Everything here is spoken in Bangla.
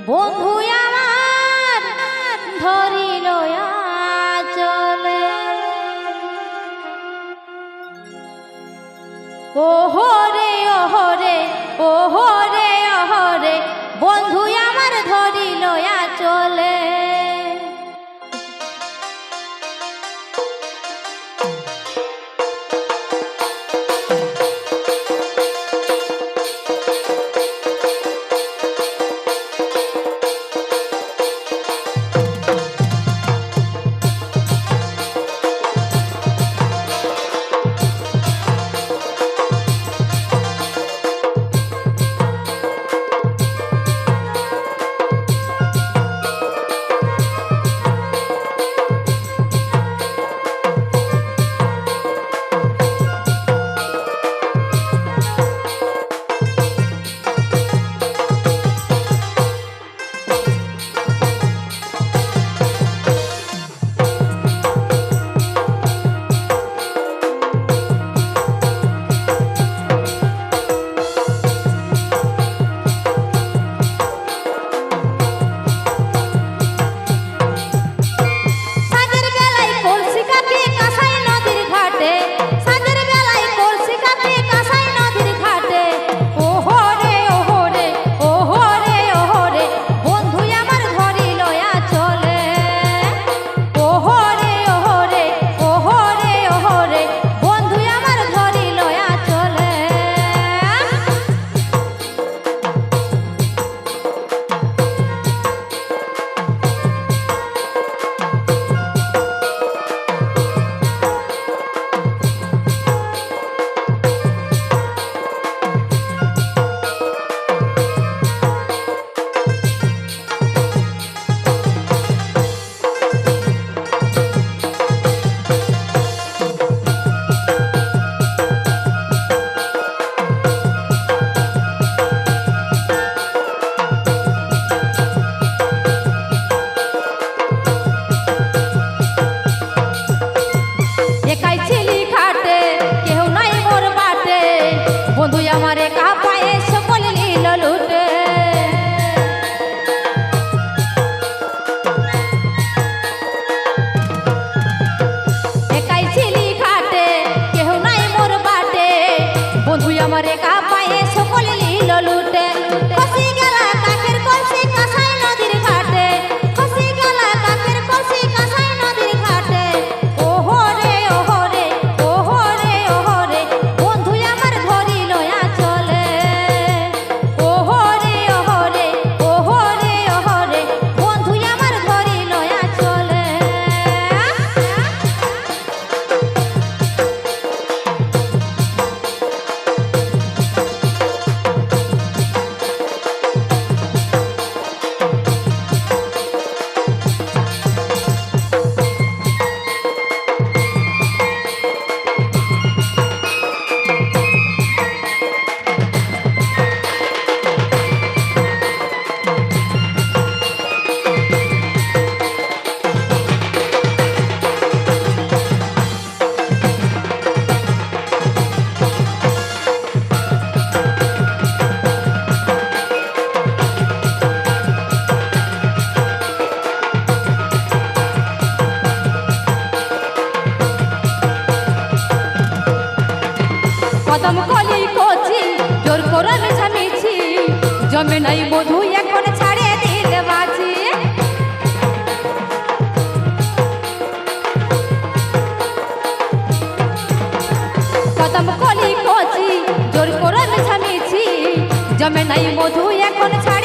বন্ধু আমার ধরিল চলে ওহরে ওহরে ওহরে ওহরে বন্ধু আমার ধরিল চলে বন্ধু আমারে কাপায়ে সকল লীল লুটে একাই ছিলি খাটে কেহ নাই মোর বাটে বন্ধু আমারে কাপায়ে সকল লীল লুটে খসি গেলা কাকের কলসি কাঁসাই নদীর ঘাটে খসি গেলা কাকের কলসি কাঁসাই নদীর ঘাটে ওহরে ওহরে ওহরে ওহরে বন্ধু আমার ধরিল চলে ওহরে ওহরে ওহরে ওহরে বন্ধু আমার ধরিল চলে কদম কলি কচি জোর করে মিছামিছি জমে নাই মধু এখন ছাড়ে দিলে বাজি কদম কলি কচি জোর করে মিছামিছি জমে নাই মধু এখন ছাড়ে